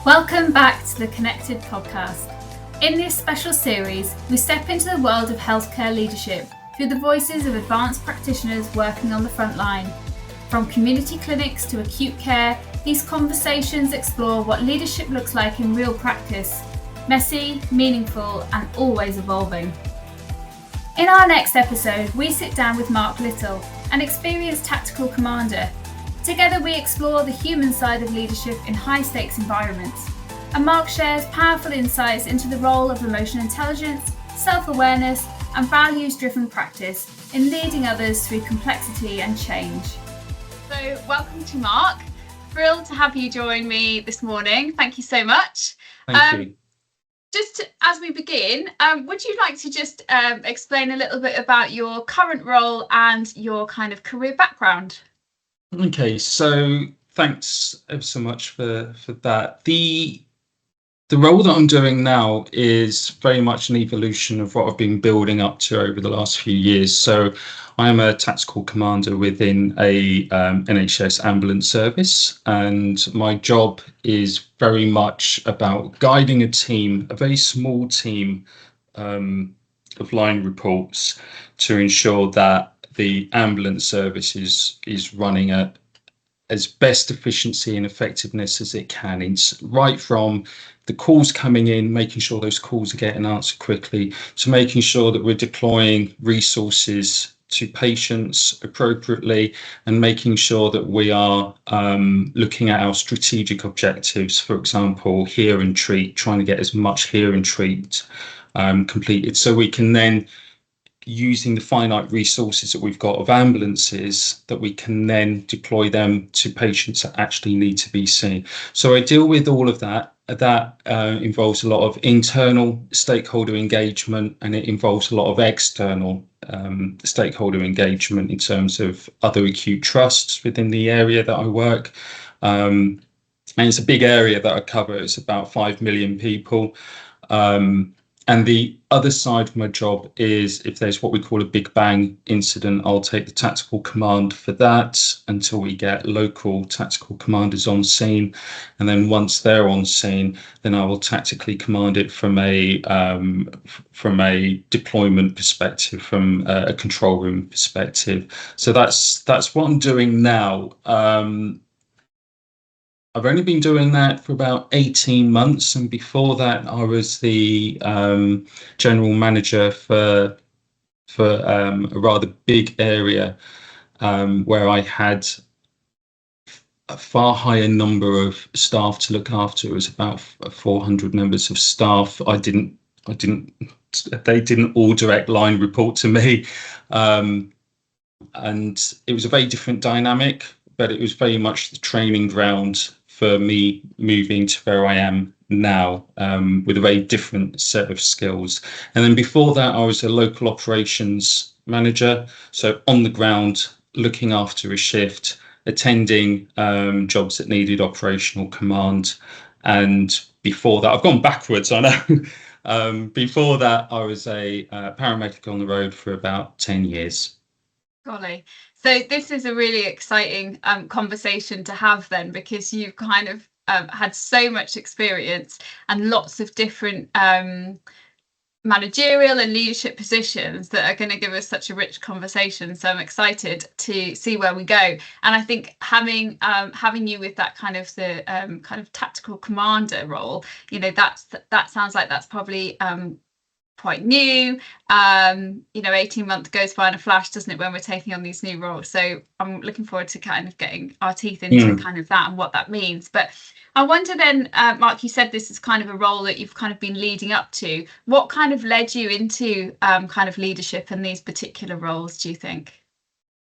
Welcome back to the Connected podcast. In this special series, we step into the world of healthcare leadership through the voices of advanced practitioners working on the front line. From community clinics to acute care, these conversations explore what leadership looks like in real practice, messy, meaningful, and always evolving. In our next episode, we sit down with Mark Little, an experienced tactical commander. Together we explore the human side of leadership in high-stakes environments, and Mark shares powerful insights into the role of emotional intelligence, self-awareness, and values-driven practice in leading others through complexity and change. So welcome to Mark. Thrilled to have you join me this morning. Thank you so much. Thank you. Just as we begin, would you like to just explain a little bit about your current role and your kind of career background? Okay, so thanks ever so much for that. The role that I'm doing now is very much an evolution of what I've been building up to over the last few years. So I am a tactical commander within a NHS ambulance service, and my job is very much about guiding a team, a very small team of line reports, to ensure that the ambulance service is running at as best efficiency and effectiveness as it can. It's right from the calls coming in, making sure those calls are getting answered quickly, to making sure that we're deploying resources to patients appropriately, and making sure that we are looking at our strategic objectives. For example, hear and treat, trying to get as much hear and treat completed, so we can then, using the finite resources that we've got of ambulances, that we can then deploy them to patients that actually need to be seen. So I deal with all of that. That involves a lot of internal stakeholder engagement, and it involves a lot of external stakeholder engagement in terms of other acute trusts within the area that I work. And it's a big area that I cover. It's about 5 million people. And the other side of my job is, if there's what we call a big bang incident, I'll take the tactical command for that until we get local tactical commanders on scene. And then once they're on scene, then I will tactically command it from a deployment perspective, from a control room perspective. So that's what I'm doing now. I've only been doing that for about 18 months, and before that I was the general manager for a rather big area where I had a far higher number of staff to look after. It was about 400 members of staff. They didn't all direct line report to me, and it was a very different dynamic, but it was very much the training ground for me moving to where I am now, with a very different set of skills. And then before that, I was a local operations manager, so on the ground, looking after a shift, attending jobs that needed operational command. And before that, I've gone backwards, I know. Before that, I was a paramedic on the road for about 10 years. Golly. So this is a really exciting conversation to have then, because you've kind of had so much experience and lots of different managerial and leadership positions that are going to give us such a rich conversation. So I'm excited to see where we go. And I think having you with that kind of the kind of tactical commander role, that sounds like that's probably quite new. 18 months goes by in a flash, doesn't it, when we're taking on these new roles? So I'm looking forward to kind of getting our teeth into kind of that and what that means. But I wonder then, Mark, you said this is kind of a role that you've kind of been leading up to. What kind of led you into kind of leadership and these particular roles, do you think?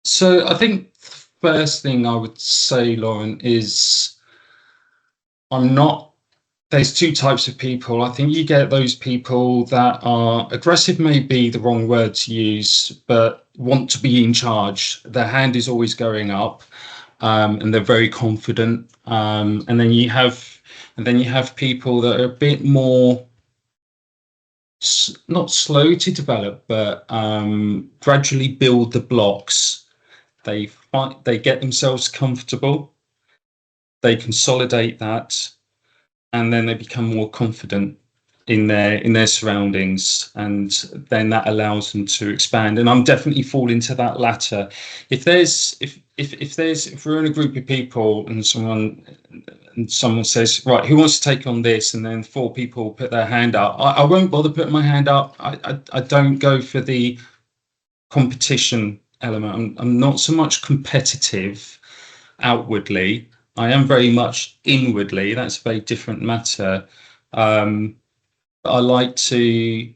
So I think the first thing I would say, Lauren, is there's two types of people. I think you get those people that are aggressive, may be the wrong word to use, but want to be in charge. Their hand is always going up, and they're very confident. And then you have people that are a bit more, not slow to develop, but gradually build the blocks. They get themselves comfortable. They consolidate that. and then they become more confident in their surroundings, and then that allows them to expand. And I'm definitely fall into that latter. If we're in a group of people and someone says, right, who wants to take on this, and then 4 people put their hand up, I won't bother putting my hand up. I don't go for the competition element. I'm not so much competitive outwardly. I am very much inwardly. That's a very different matter. I like to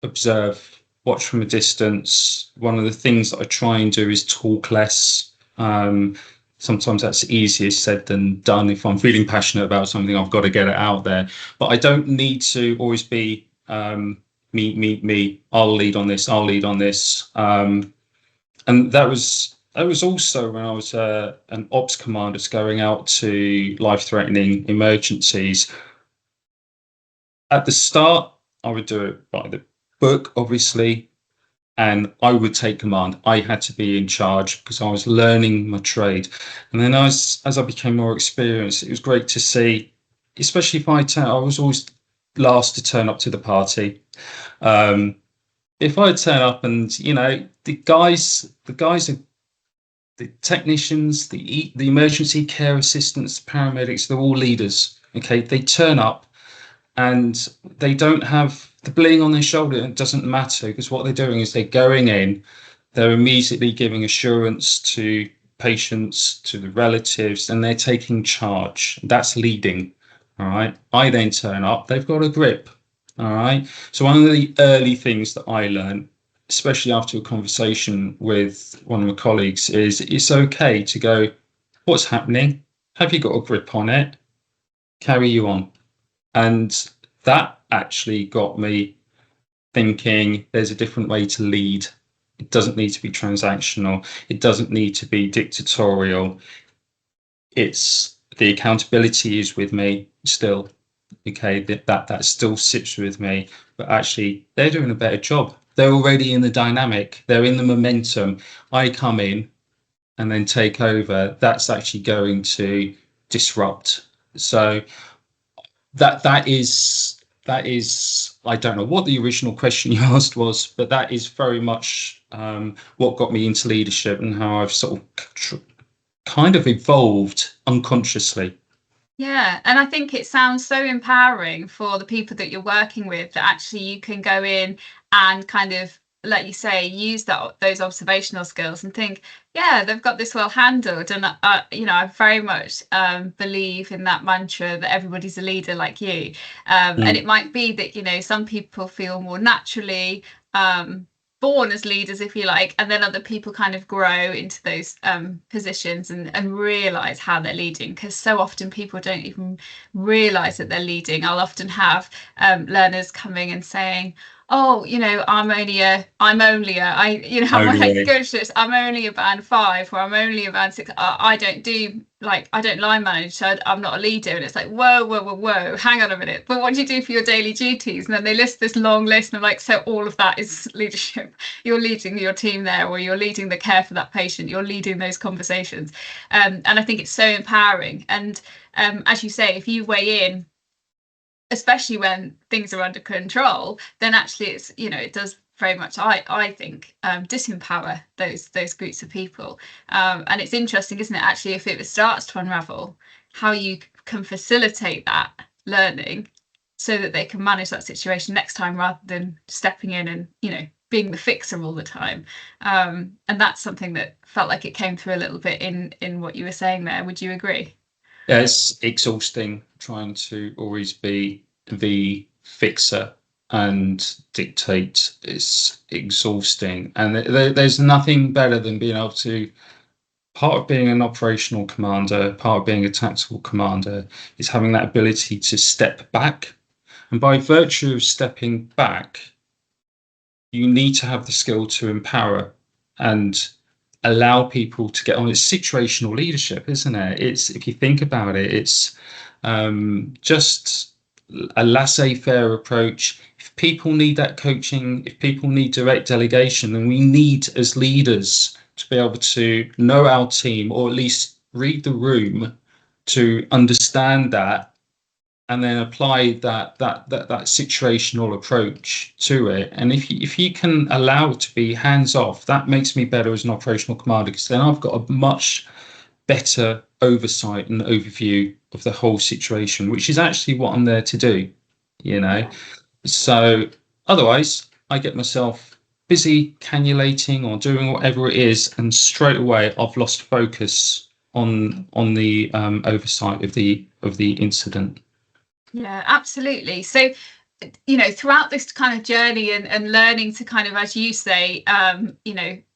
observe, watch from a distance. One of the things that I try and do is talk less. Sometimes that's easier said than done. If I'm feeling passionate about something, I've got to get it out there. But I don't need to always be me. I'll lead on this. I'll lead on this. And that was also when I was an ops commander going out to life-threatening emergencies. At the start, I would do it by the book, obviously, and I would take command. I had to be in charge because I was learning my trade. And then as I became more experienced, it was great to see, especially if I was always last to turn up to the party. If I turn up and, the guys are the technicians, the emergency care assistants, paramedics, they're all leaders. Okay, they turn up and they don't have the bling on their shoulder. It doesn't matter, because what they're doing is they're going in, they're immediately giving assurance to patients, to the relatives, and they're taking charge. That's leading. All right. I then turn up, they've got a grip. All right. So one of the early things that I learned, especially after a conversation with one of my colleagues, is it's okay to go, what's happening? Have you got a grip on it? Carry you on. And that actually got me thinking there's a different way to lead. It doesn't need to be transactional. It doesn't need to be dictatorial. It's the accountability is with me still. Okay, that still sits with me, but actually they're doing a better job. They're already in the dynamic. They're in the momentum. I come in and then take over. That's actually going to disrupt. So that is I don't know what the original question you asked was, but that is very much what got me into leadership and how I've sort of kind of evolved unconsciously. Yeah, and I think it sounds so empowering for the people that you're working with, that actually you can go in and kind of, like you say, use those observational skills and think, yeah, they've got this well handled. And I very much believe in that mantra that everybody's a leader like you. And it might be that some people feel more naturally born as leaders, if you like, and then other people kind of grow into those positions and realize how they're leading, because so often people don't even realize that they're leading. I'll often have learners coming and saying, oh, I'm only a I'm like, goodness, I'm only a band 5, or I'm only a band 6. I don't line manage, so I'm not a leader. And it's like, whoa, hang on a minute. But what do you do for your daily duties? And then they list this long list, and I'm like, so all of that is leadership. You're leading your team there, or you're leading the care for that patient. You're leading those conversations. And I think it's so empowering. And as you say, if you weigh in, especially when things are under control, then actually it's it does very much, I think, disempower those groups of people. And it's interesting, isn't it, actually, if it starts to unravel, how you can facilitate that learning so that they can manage that situation next time, rather than stepping in and being the fixer all the time. And that's something that felt like it came through a little bit in what you were saying there. Would you agree? Yeah, it's exhausting trying to always be the fixer and dictate. It's exhausting, and there's nothing better than being able to, part of being an operational commander, part of being a tactical commander, is having that ability to step back. And by virtue of stepping back, you need to have the skill to empower and allow people to get on. It's situational leadership, isn't it? It's, if you think about it, it's just a laissez-faire approach. If people need that coaching, if people need direct delegation, then we need, as leaders, to be able to know our team, or at least read the room to understand that and then apply that situational approach to it. And if you can allow it to be hands off, that makes me better as an operational commander, because then I've got a much better oversight and overview of the whole situation, which is actually what I'm there to do, you know. So otherwise, I get myself busy cannulating or doing whatever it is, and straight away I've lost focus on the oversight of the incident. Yeah, absolutely. So, throughout this kind of journey and learning to kind of, as you say,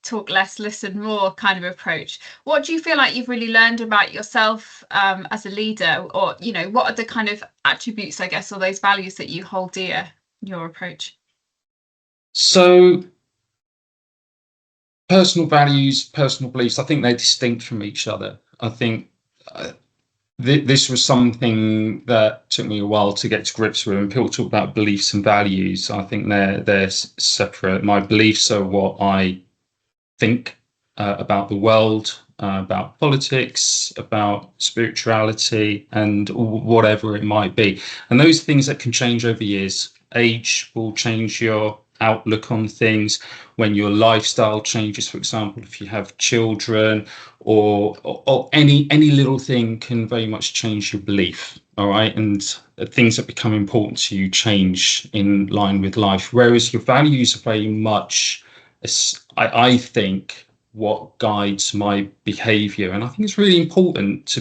talk less, listen more kind of approach, what do you feel like you've really learned about yourself as a leader? Or, what are the kind of attributes, I guess, or those values that you hold dear in your approach? So personal values, personal beliefs, I think they're distinct from each other. I think this was something that took me a while to get to grips with. When people talk about beliefs and values, I think they're separate. My beliefs are what I think about the world, about politics, about spirituality, and whatever it might be. And those things that can change over years. Age will change your outlook on things. When your lifestyle changes, for example, if you have children, or any little thing can very much change your belief. All right, and things that become important to you change in line with life. Whereas your values are very much, I think, what guides my behavior. And I think it's really important to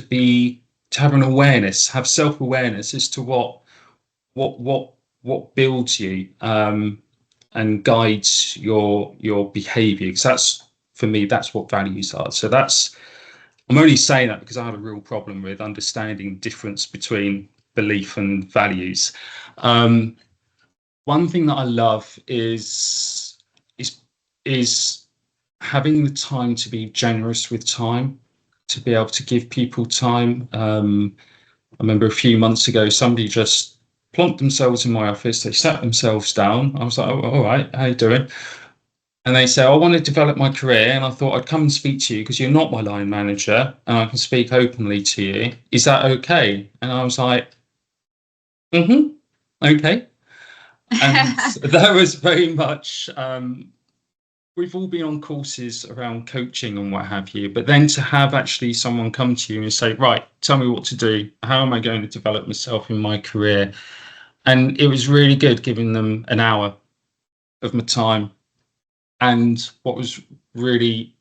have an awareness, have self-awareness as to what builds you and guides your behavior. Because that's, for me, that's what values are. So I'm only saying that because I have a real problem with understanding the difference between belief and values. One thing that I love is having the time to be generous with time, to be able to give people time. I remember a few months ago, somebody just plonked themselves in my office. They sat themselves down. I was like, oh, all right, how you doing? And they said, I want to develop my career, and I thought I'd come and speak to you because you're not my line manager and I can speak openly to you. Is that okay? And I was like, okay. And that was very much, we've all been on courses around coaching and what have you, but then to have actually someone come to you and say, right, tell me what to do. How am I going to develop myself in my career? And it was really good giving them an hour of my time. And what was really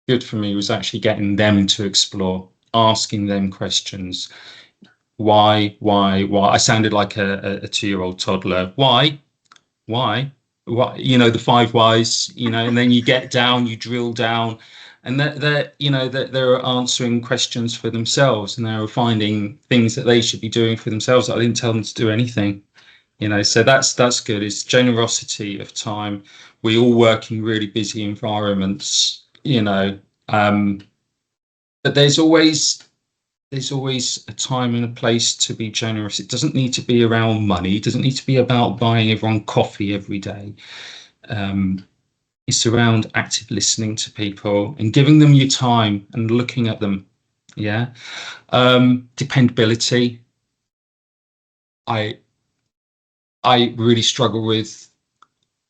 good for me was actually getting them to explore, asking them questions. Why? I sounded like a 2-year-old toddler. Why? What, the 5 whys, and then you get down, you drill down, and they're answering questions for themselves, and they're finding things that they should be doing for themselves that I didn't tell them to do anything. So that's good. It's generosity of time. We all work in really busy environments, but there's always a time and a place to be generous. It doesn't need to be around money. It doesn't need to be about buying everyone coffee every day. It's around active listening to people and giving them your time and looking at them. Yeah. Dependability. I really struggle with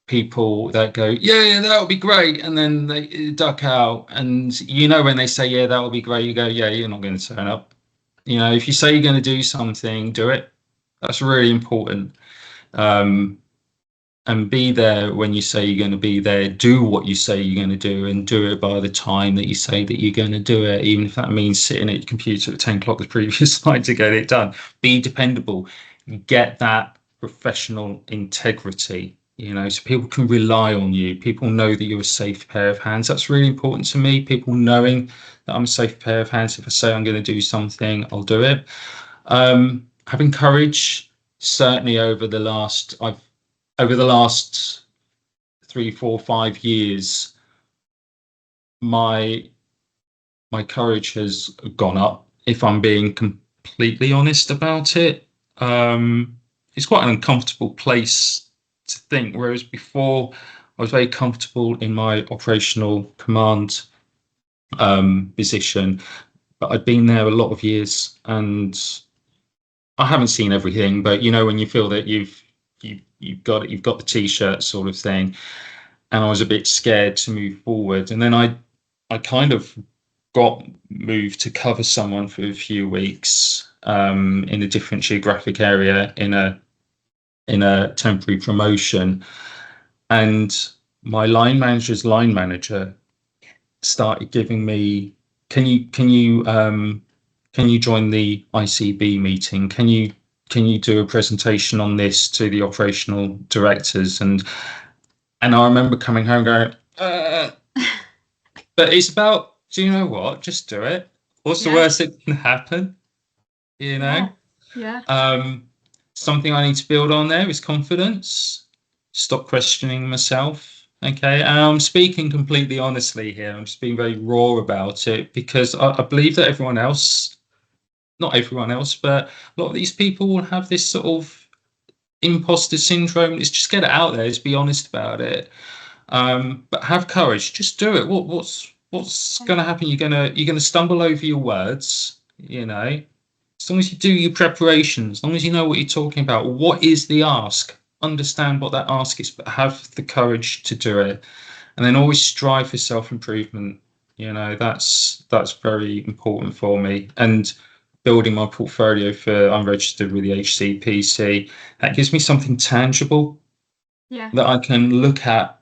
people that go, yeah, that would be great, and then they duck out. And when they say, yeah, that would be great, you go, yeah, you're not going to turn up. If you say you're going to do something, do it. That's really important. And be there when you say you're going to be there. Do what you say you're going to do, and do it by the time that you say that you're going to do it, even if that means sitting at your computer at 10 o'clock the previous night to get it done. Be dependable. Get that professional integrity, so people can rely on you. People know that you're a safe pair of hands. That's really important to me. People knowing that I'm a safe pair of hands. If I say I'm going to do something, I'll do it. Having courage, certainly over the last 3, 4, 5 years, my courage has gone up, if I'm being completely honest about it. It's quite an uncomfortable place to think, whereas before I was very comfortable in my operational command position, but I'd been there a lot of years, and I haven't seen everything, but you know when you feel that you've got the t-shirt sort of thing, and I was a bit scared to move forward, and then I kind of got moved to cover someone for a few weeks in a different geographic area in a temporary promotion, and my line manager's line manager started giving me, can you join the ICB meeting? Can you do a presentation on this to the operational directors? And I remember coming home going, but it's about, do you know what? Just do it. What's the worst that can happen? You know? Yeah. Something I need to build on there is confidence. Stop questioning myself. Okay. And I'm speaking completely honestly here. I'm just being very raw about it because I believe that everyone else, not everyone else, but a lot of these people will have this sort of imposter syndrome. It's just get it out there. Just be honest about it. But have courage. Just do it. What's going to happen? You're gonna stumble over your words. You know, as long as you do your preparation, as long as you know what you're talking about. What is the ask? Understand what that ask is, but have the courage to do it, and then always strive for self-improvement. You know, that's very important for me. And building my portfolio for, I'm registered with the HCPC. That gives me something tangible that I can look at.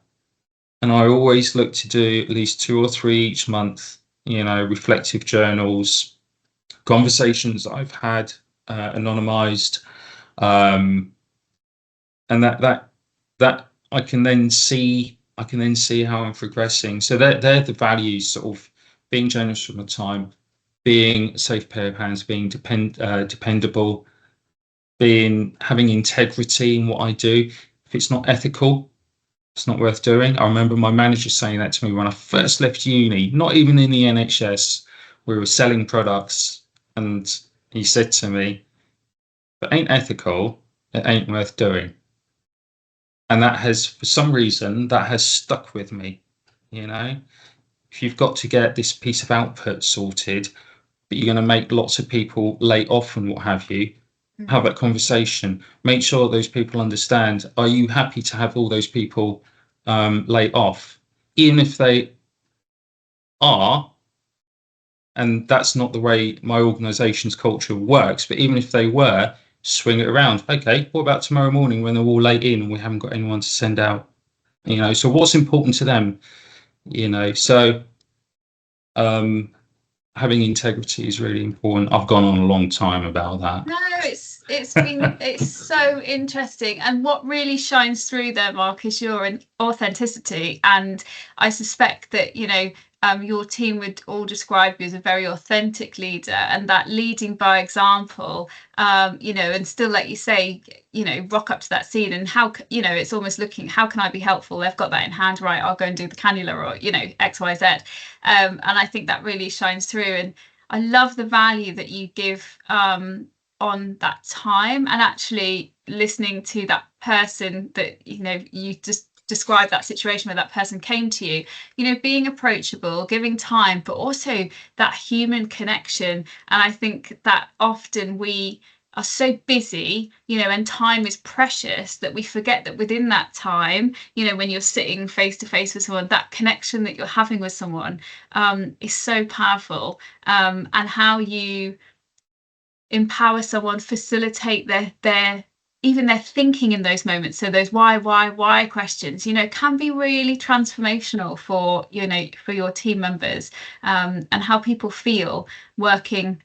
And I always look to do at least 2 or 3 each month, you know, reflective journals, conversations I've had, anonymized, and that I can then see how I'm progressing. So they're the values, sort of being generous with my time, being a safe pair of hands, being dependable, having integrity in what I do. If it's not ethical, it's not worth doing. I remember my manager saying that to me when I first left uni, not even in the NHS. We were selling products, and he said to me, if it ain't ethical, it ain't worth doing. And that has, for some reason, that has stuck with me. You know, if you've got to get this piece of output sorted, but you're going to make lots of people lay off and what have you, have that conversation. Make sure those people understand, are you happy to have all those people lay off? Even if they are, and that's not the way my organisation's culture works, but even if they were, swing it around. Okay, what about tomorrow morning when they're all late in and we haven't got anyone to send out? You know, so what's important to them? You know, so having integrity is really important. I've gone on a long time about that. No, it's so interesting, and what really shines through there, Mark, is your authenticity. And I suspect that, you know, your team would all describe you as a very authentic leader, and that leading by example, you know, and still, like you say, you know, rock up to that scene, and how, you know, it's almost looking, how can I be helpful? They've got that in hand, right? I'll go and do the cannula, or, you know, X, Y, Z. And I think that really shines through. And I love the value that you give on that time, and actually listening to that person that, you know, you just describe that situation where that person came to you, you know, being approachable, giving time, but also that human connection. And I think that often we are so busy, you know, and time is precious, that we forget that within that time, you know, when you're sitting face to face with someone, that connection that you're having with someone is so powerful. And how you empower someone, facilitate their even their thinking in those moments. So those why questions, you know, can be really transformational for, you know, for your team members, and how people feel working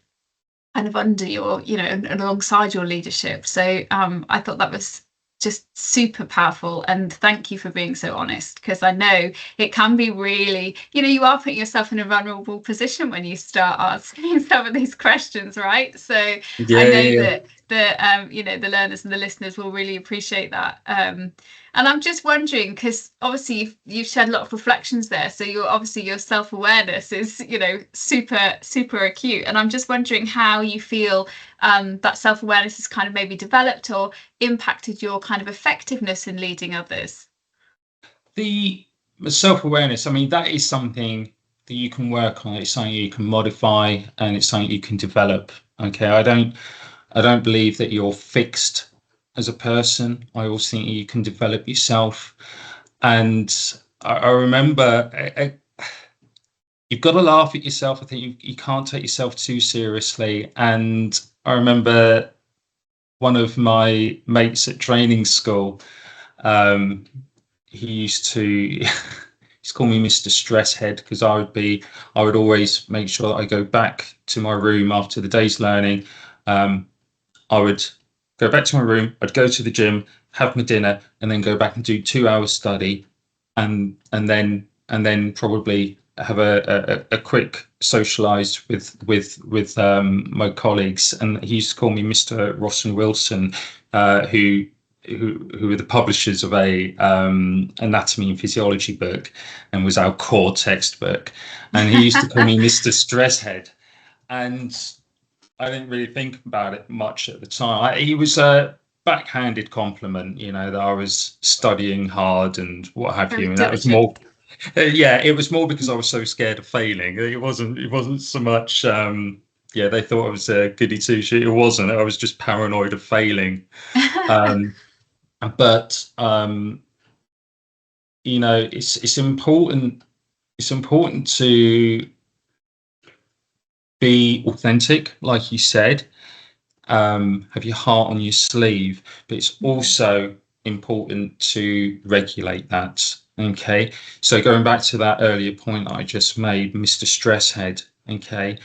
kind of under your, you know, and alongside your leadership. So I thought that was just super powerful, and thank you for being so honest, because I know it can be really, you know, you are putting yourself in a vulnerable position when you start asking some of these questions, right? So I know that the you know, the learners and the listeners will really appreciate that. And I'm just wondering, because obviously you've shared a lot of reflections there, so your self-awareness is, you know, super acute, and I'm just wondering how you feel that self-awareness has kind of maybe developed or impacted your kind of effectiveness in leading others. The self-awareness, I mean, that is something that you can work on. It's something you can modify, and it's something you can develop. Okay, I don't I don't believe that you're fixed as a person. I also think you can develop yourself. And I remember you've got to laugh at yourself. I think you can't take yourself too seriously. And I remember one of my mates at training school, um, he used to he's called me Mr. Stress Head, because I would always make sure that I go back to my room after the day's learning. I would go back to my room, I'd go to the gym, have my dinner, and then go back and do 2 hours study, and then probably have a quick socialise with my colleagues. And he used to call me Mr. Ross and Wilson, who were the publishers of a anatomy and physiology book, and was our core textbook. And he used to call me Mr. Stress Head. And I didn't really think about it much at the time. He was a backhanded compliment, that I was studying hard and what have you. And that was more, yeah, it was more because I was so scared of failing. It wasn't so much. They thought I was a goody two shoes. It wasn't. I was just paranoid of failing. But it's important. It's important to be authentic, like you said. Have your heart on your sleeve, but it's also important to regulate that. Okay, so going back to that earlier point that I just made, Mr. Stress Head. Okay,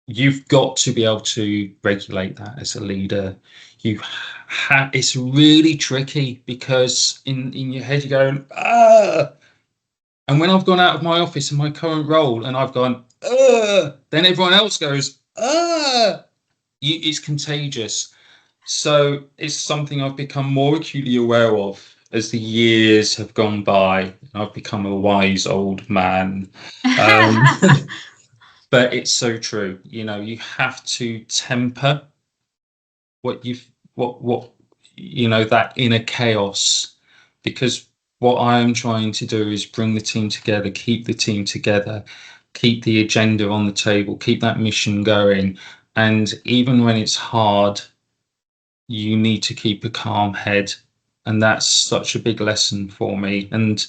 you've got to be able to regulate that as a leader. It's really tricky, because in your head you're going, ah. And when I've gone out of my office in my current role and I've gone, then everyone else goes, it's contagious. So it's something I've become more acutely aware of as the years have gone by. I've become a wise old man. But it's so true. You have to temper what that inner chaos, because what I am trying to do is bring the team together, keep the team together, keep the agenda on the table, keep that mission going. And even when it's hard, you need to keep a calm head. And that's such a big lesson for me. And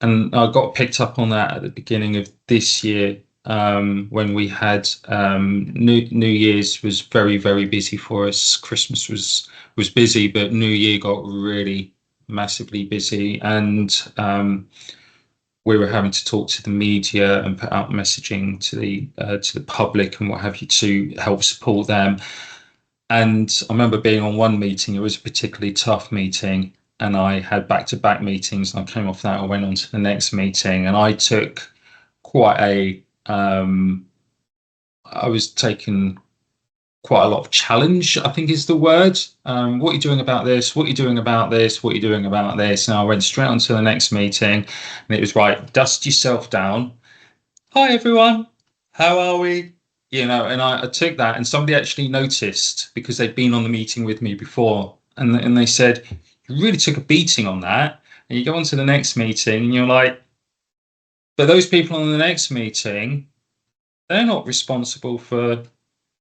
I got picked up on that at the beginning of this year, when we had New Year's was very, very busy for us. Christmas was busy, but New Year got really massively busy, and we were having to talk to the media and put out messaging to the public and what have you, to help support them. And I remember being on one meeting, it was a particularly tough meeting, and I had back-to-back meetings, and I came off that, I went on to the next meeting, and I took quite I was taking quite a lot of challenge, I think is the word. What are you doing about this? What are you doing about this? What are you doing about this? And I went straight on to the next meeting, and it was, right, dust yourself down. Hi, everyone. How are we? And I took that, and somebody actually noticed, because they'd been on the meeting with me before, and they said, you really took a beating on that. And you go on to the next meeting, and you're like, but those people on the next meeting, they're not responsible for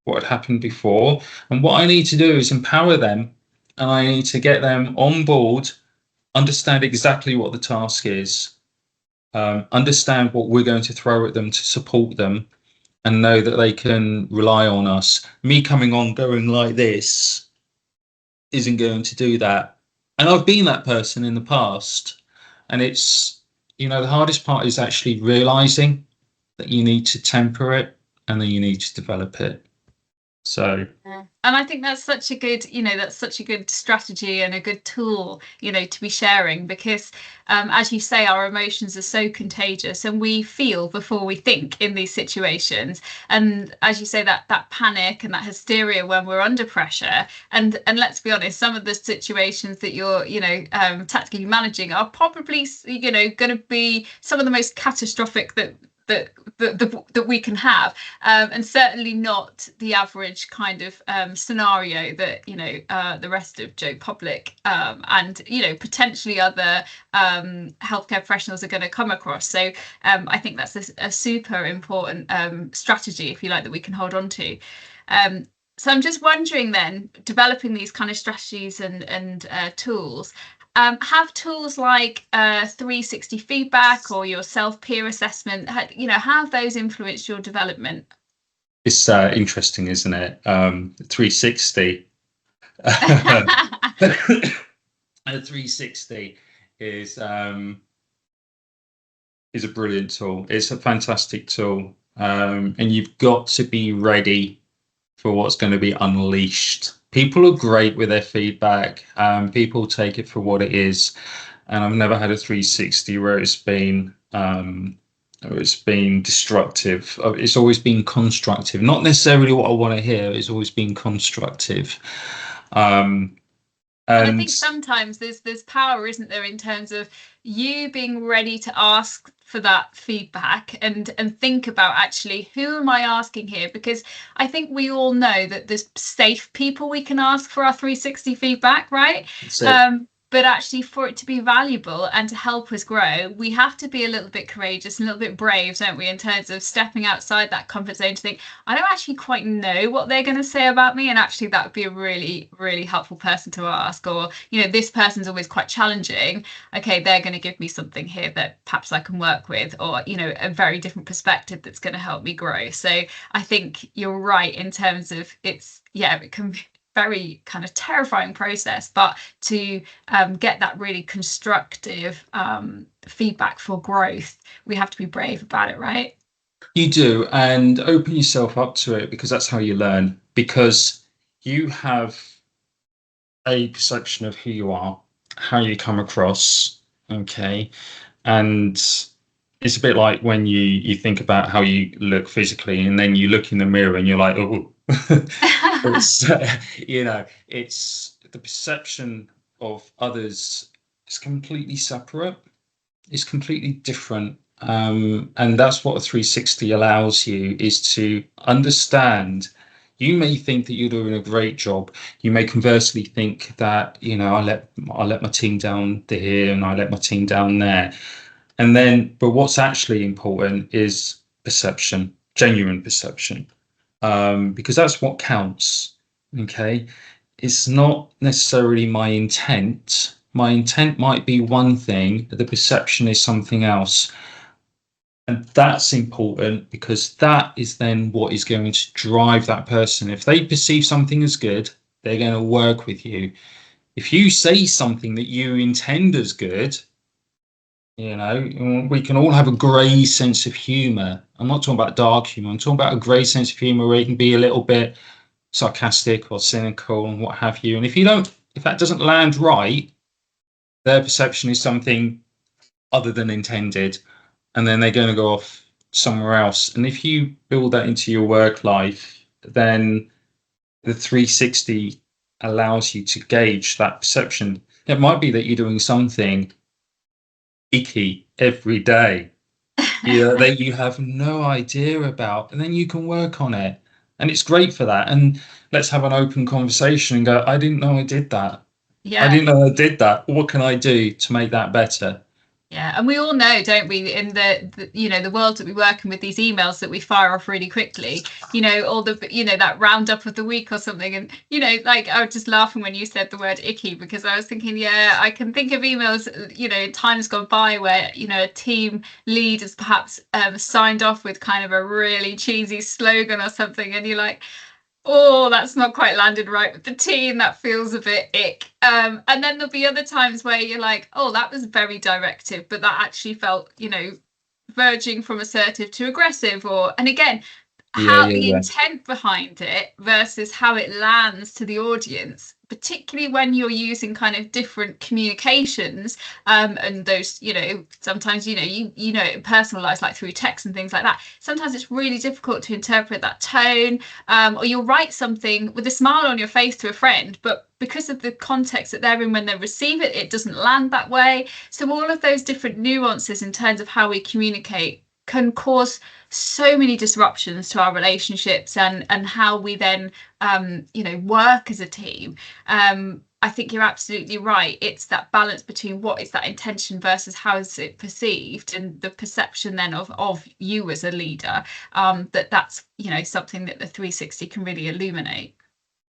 what had happened before. And what I need to do is empower them, and I need to get them on board, understand exactly what the task is, understand what we're going to throw at them to support them, and know that they can rely on us. Me coming on going like this isn't going to do that. And I've been that person in the past. And it's, the hardest part is actually realizing that you need to temper it, and then you need to develop it. So, and I think that's such a good strategy and a good tool, to be sharing, because as you say, our emotions are so contagious, and we feel before we think in these situations. And as you say, that panic and that hysteria when we're under pressure, and let's be honest, some of the situations that you're tactically managing are probably going to be some of the most catastrophic that we can have, and certainly not the average kind of scenario that the rest of Joe Public and potentially other healthcare professionals are going to come across. So I think that's a super important strategy, if you like, that we can hold on to. So I'm just wondering then, developing these kind of strategies and tools, have tools like 360 feedback or your self-peer assessment, have those influenced your development? It's interesting, isn't it? 360. A 360 is a brilliant tool. It's a fantastic tool, and you've got to be ready for what's going to be unleashed. People are great with their feedback. People take it for what it is, and I've never had a 360 where it's been destructive. It's always been constructive. Not necessarily what I want to hear. It's always been constructive. And I think And sometimes there's power, isn't there, in terms of you being ready to ask for that feedback and think about actually who am I asking here? Because I think we all know that there's safe people we can ask for our 360 feedback, right? so But actually, for it to be valuable and to help us grow, we have to be a little bit courageous and a little bit brave, don't we, in terms of stepping outside that comfort zone to think, I don't actually quite know what they're going to say about me. And actually, that would be a really, really helpful person to ask. Or, this person's always quite challenging. Okay, they're going to give me something here that perhaps I can work with, or, a very different perspective that's going to help me grow. So I think you're right in terms of it can be very kind of terrifying process, but to get that really constructive feedback for growth, we have to be brave about it, right? you do, and open yourself up to it, because that's how you learn. Because you have a perception of who you are, how you come across, okay, and it's a bit like when you think about how you look physically, and then you look in the mirror and you're like, oh, it's it's the perception of others is completely separate. It's completely different. And that's what a 360 allows you, is to understand. You may think that you're doing a great job. You may conversely think that, I let my team down here and I let my team down there. And then, but what's actually important is perception, genuine perception, because that's what counts. Okay. It's not necessarily my intent. My intent might be one thing, but the perception is something else. And that's important, because that is then what is going to drive that person. If they perceive something as good, they're going to work with you. If you say something that you intend as good, we can all have a grey sense of humour. I'm not talking about dark humour. I'm talking about a grey sense of humour where you can be a little bit sarcastic or cynical and what have you. And if that doesn't land right, their perception is something other than intended, and then they're going to go off somewhere else. And if you build that into your work life, then the 360 allows you to gauge that perception. It might be that you're doing something icky every day, that you have no idea about, and then you can work on it. And it's great for that. And let's have an open conversation and go, I didn't know I did that. I Yeah. didn't know I did that. What can I do to make that better? Yeah, and we all know, don't we, in the world that we work in, with these emails that we fire off really quickly, all the that roundup of the week or something, and like, I was just laughing when you said the word icky, because I was thinking, yeah, I can think of emails, times gone by where a team lead has perhaps signed off with kind of a really cheesy slogan or something, and you're like, oh, that's not quite landed right with the team. That feels a bit ick. And then there'll be other times where you're like, oh, that was very directive, but that actually felt, verging from assertive to aggressive. And again, Yeah, how yeah, the yeah. intent behind it versus how it lands to the audience, particularly when you're using kind of different communications, and those, sometimes in personal lives, like through text and things like that, sometimes it's really difficult to interpret that tone, or you'll write something with a smile on your face to a friend, but because of the context that they're in when they receive it, it doesn't land that way. So all of those different nuances in terms of how we communicate can cause so many disruptions to our relationships and how we then work as a team. I think you're absolutely right. It's that balance between what is that intention versus how is it perceived, and the perception then of you as a leader, that's something that the 360 can really illuminate.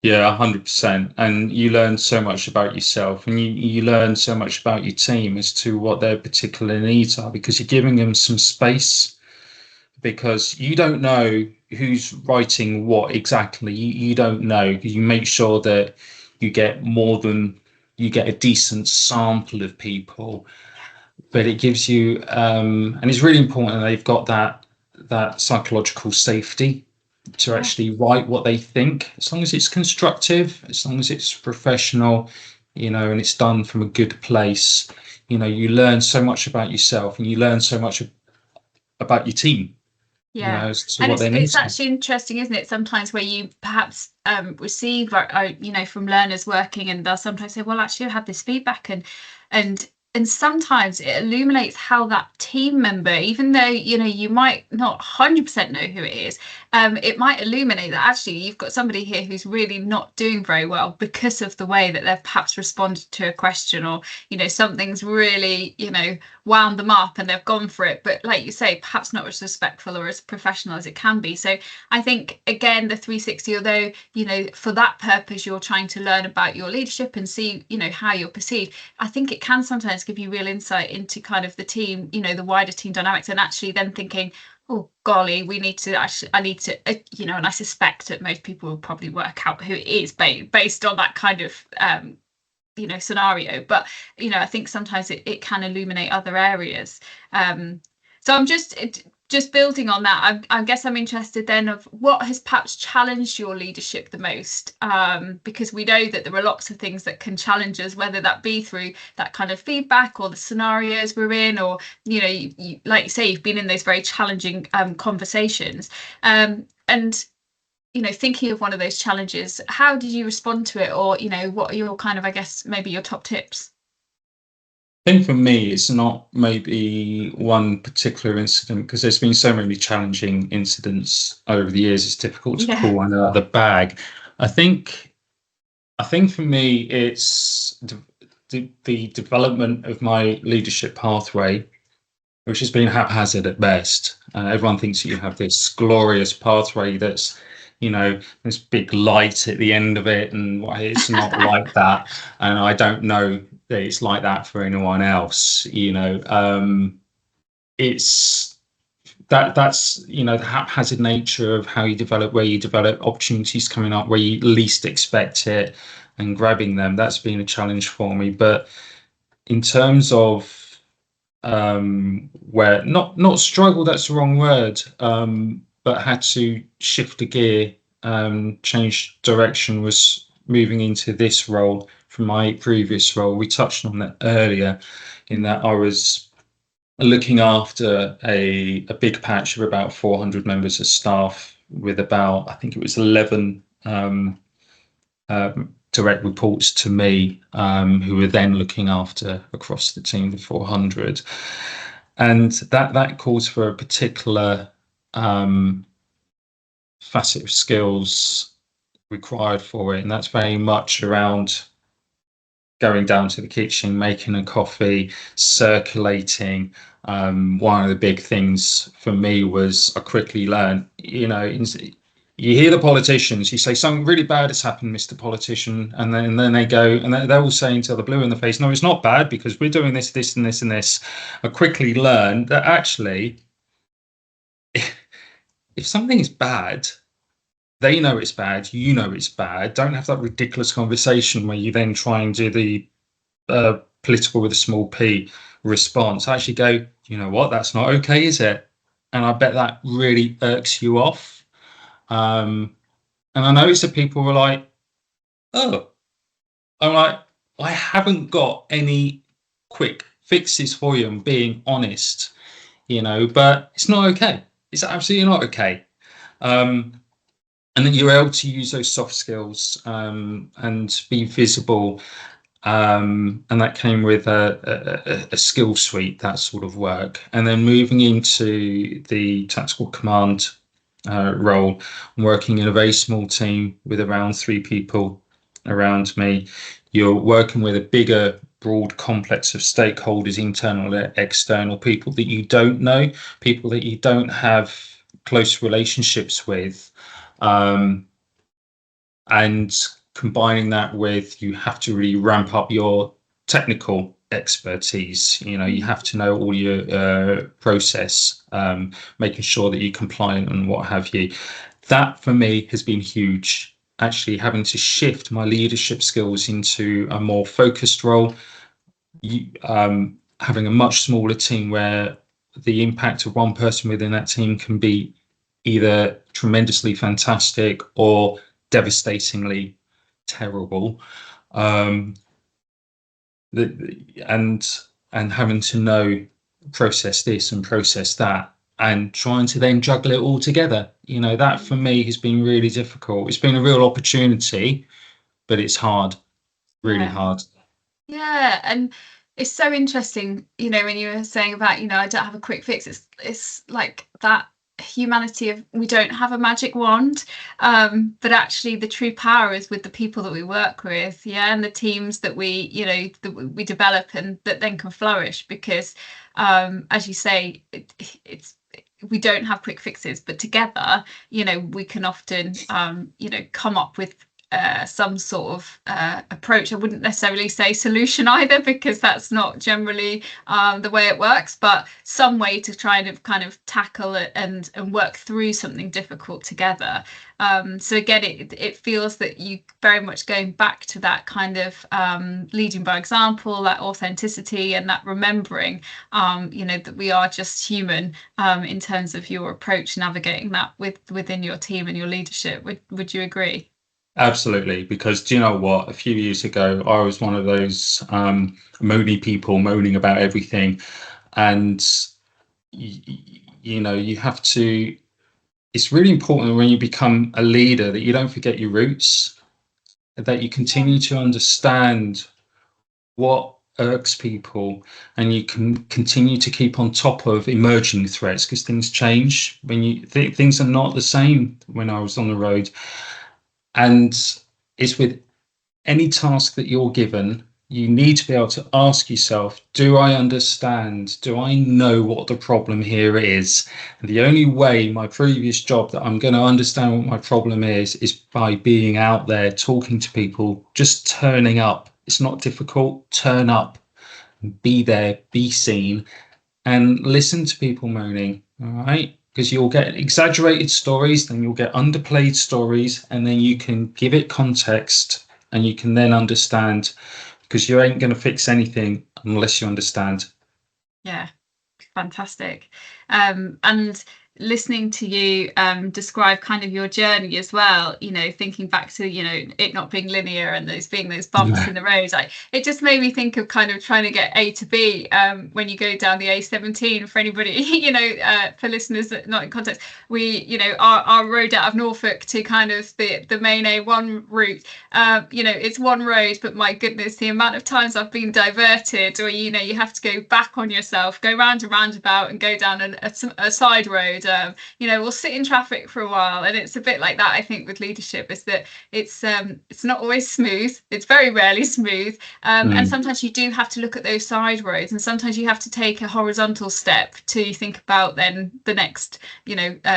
Yeah, 100%. And you learn so much about yourself, and you learn so much about your team as to what their particular needs are, because you're giving them some space, because you don't know who's writing what exactly. You don't know. You make sure that you get you get a decent sample of people, but it gives you, and it's really important that they've got that psychological safety to Yeah. actually write what they think, as long as it's constructive, as long as it's professional, and it's done from a good place. You learn so much about yourself, and you learn so much about your team, Yeah, as to and what it's they need it's to be. actually interesting, isn't it? Sometimes where you perhaps receive, from learners working, and they'll sometimes say, "Well, actually, I had this feedback," and and sometimes it illuminates how that team member, even though you might not 100% know who it is, it might illuminate that actually you've got somebody here who's really not doing very well because of the way that they've perhaps responded to a question, or something's really wound them up and they've gone for it, but like you say, perhaps not as respectful or as professional as it can be. So I think, again, the 360, although for that purpose you're trying to learn about your leadership and see how you're perceived, I think it can sometimes give you real insight into kind of the team, the wider team dynamics, and actually then thinking, oh golly, we need to actually, I need to, and I suspect that most people will probably work out who it is based on that kind of scenario. But I think sometimes it can illuminate other areas. So I'm just building on that. I guess I'm interested then of what has perhaps challenged your leadership the most, because we know that there are lots of things that can challenge us, whether that be through that kind of feedback or the scenarios we're in, or like you say, you've been in those very challenging conversations, and thinking of one of those challenges, how did you respond to it? Or, what are your kind of, I guess, maybe your top tips? I think for me, it's not maybe one particular incident, because there's been so many challenging incidents over the years. It's difficult to Yeah. pull one out of the bag. I think, I think for me, it's the development of my leadership pathway, which has been haphazard at best. Everyone thinks you have this glorious pathway that's, this big light at the end of it, and it's not like that. And I don't know that it's like that for anyone else. It's that's the haphazard nature of how you develop, where you develop opportunities coming up where you least expect it, and grabbing them. That's been a challenge for me. But in terms of where not struggle, that's the wrong word, but had to shift a gear, change direction, was moving into this role from my previous role. We touched on that earlier, in that I was looking after a big patch of about 400 members of staff, with about, I think it was 11 direct reports to me, who were then looking after across the team the 400. And that calls for a particular facet of skills required for it, and that's very much around going down to the kitchen, making a coffee, circulating. One of the big things for me was, I quickly learned, you hear the politicians, you say something really bad has happened, Mr. Politician, and then they go, and they're all saying till they're blue in the face, no, it's not bad because we're doing this, this, and this, and this. I quickly learned that actually, if something is bad, they know it's bad, you know it's bad. Don't have that ridiculous conversation where you then try and do the political with a small p response. I actually go, you know what, that's not okay, is it? And I bet that really irks you off. And I noticed that people were like, oh, I'm like, I haven't got any quick fixes for you, I'm being honest, but it's not okay. It's absolutely not okay. And then you're able to use those soft skills, and be visible. And that came with a skill suite, that sort of work. And then moving into the tactical command role, I'm working in a very small team with around 3 people around me. You're working with a bigger, broad complex of stakeholders, internal and external, people that you don't know, people that you don't have close relationships with. and combining that with, you have to really ramp up your technical expertise. You have to know all your process, making sure that you're compliant and what have you. That for me has been huge, actually having to shift my leadership skills into a more focused role. Having a much smaller team where the impact of one person within that team can be either tremendously fantastic or devastatingly terrible. And having to know, process this and process that, and trying to then juggle it all together. That for me has been really difficult. It's been a real opportunity, but it's hard, really hard. Yeah, and it's so interesting, when you were saying about, I don't have a quick fix. It's like that humanity of, we don't have a magic wand, but actually the true power is with the people that we work with, and the teams that we develop and that then can flourish, because as you say, we don't have quick fixes, but together, we can often come up with some sort of approach. I wouldn't necessarily say solution either, because that's not generally the way it works, but some way to try to kind of tackle it and work through something difficult together. So again, it feels that you very much going back to that kind of leading by example, that authenticity, and that remembering, that we are just human in terms of your approach, navigating that within your team and your leadership. Would you agree? Absolutely, because do you know what? A few years ago, I was one of those moany people moaning about everything, and you have to. It's really important when you become a leader that you don't forget your roots, that you continue to understand what irks people, and you can continue to keep on top of emerging threats, because things change. When things are not the same when I was on the road. And it's with any task that you're given, you need to be able to ask yourself, do I understand? Do I know what the problem here is? And the only way, my previous job, that I'm going to understand what my problem is by being out there, talking to people, just turning up. It's not difficult. Turn up, be there, be seen, and listen to people moaning. All right. Because you'll get exaggerated stories, then you'll get underplayed stories, and then you can give it context, and you can then understand, because you ain't going to fix anything unless you understand. Yeah, fantastic. And listening to you describe kind of your journey as well, thinking back to it not being linear and those bumps in the road, it just made me think of kind of trying to get A to B when you go down the A17. For anybody for listeners that not in context, we our road out of Norfolk to kind of the main A1 route, it's one road, but my goodness, the amount of times I've been diverted, or you have to go back on yourself, go round a roundabout and go down a side road. We'll sit in traffic for a while, and it's a bit like that, I think, with leadership, is that it's not always smooth. It's very rarely smooth, and sometimes you do have to look at those side roads, and sometimes you have to take a horizontal step to think about then the next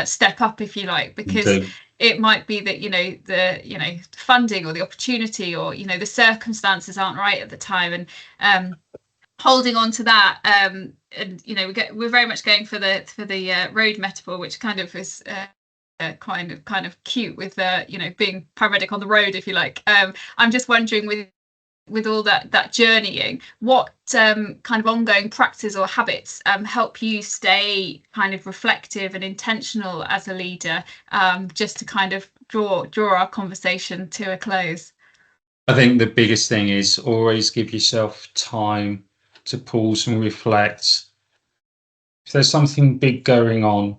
step up, if you like, because it might be that the funding or the opportunity or the circumstances aren't right at the time, and holding on to that, and we're very much going for the road metaphor, which kind of is kind of cute with being paramedic on the road, if you like. I'm just wondering, with all that journeying, what kind of ongoing practice or habits help you stay kind of reflective and intentional as a leader, just to kind of draw our conversation to a close? I think the biggest thing is always give yourself time to pause and reflect. If there's something big going on,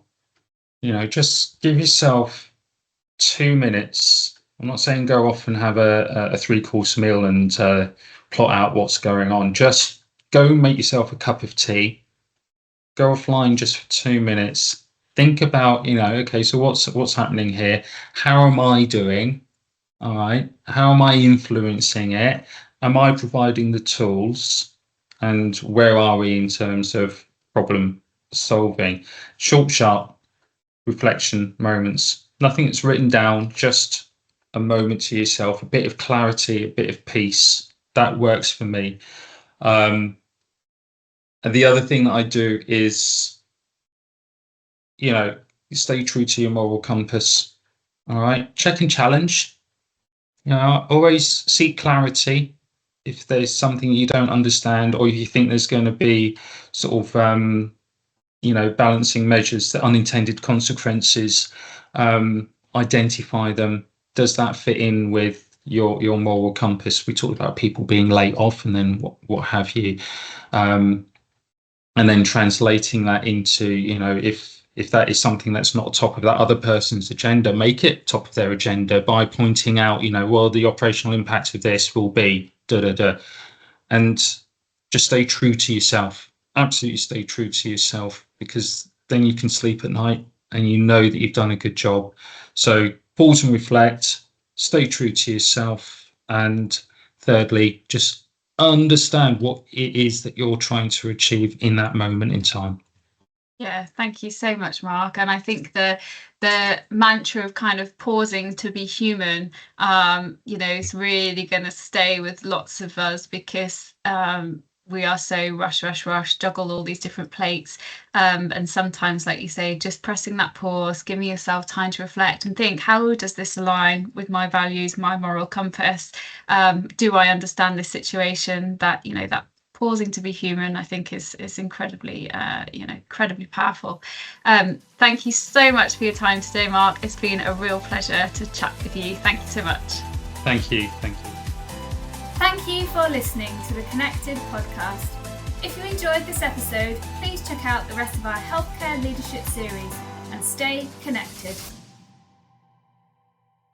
just give yourself 2 minutes. I'm not saying go off and have a 3-course meal and plot out what's going on. Just go make yourself a cup of tea. Go offline just for 2 minutes. Think about, okay, so what's happening here? How am I doing? All right. How am I influencing it? Am I providing the tools? And where are we in terms of problem solving? Short, sharp reflection moments. Nothing that's written down, just a moment to yourself, a bit of clarity, a bit of peace. That works for me. And the other thing that I do is, stay true to your moral compass. All right. Check and challenge. Always seek clarity. If there's something you don't understand, or if you think there's going to be sort of, balancing measures, the unintended consequences, identify them. Does that fit in with your moral compass? We talked about people being laid off and then what have you. And then translating that into, if that is something that's not top of that other person's agenda, make it top of their agenda by pointing out, well, the operational impact of this will be and just stay true to yourself. Absolutely stay true to yourself, because then you can sleep at night and you know that you've done a good job. So pause and reflect, stay true to yourself, and thirdly, just understand what it is that you're trying to achieve in that moment in time. Yeah, thank you so much, Mark. And I think the mantra of kind of pausing to be human, is really going to stay with lots of us, because we are so rush, juggle all these different plates. And sometimes, like you say, just pressing that pause, giving yourself time to reflect and think, how does this align with my values, my moral compass? Do I understand this situation? That pausing to be human, I think is incredibly incredibly powerful. Thank you so much for your time today, Mark. It's been a real pleasure to chat with you. Thank you so much. Thank you. Thank you for listening to the Connected podcast. If you enjoyed this episode, please check out the rest of our healthcare leadership series and stay connected.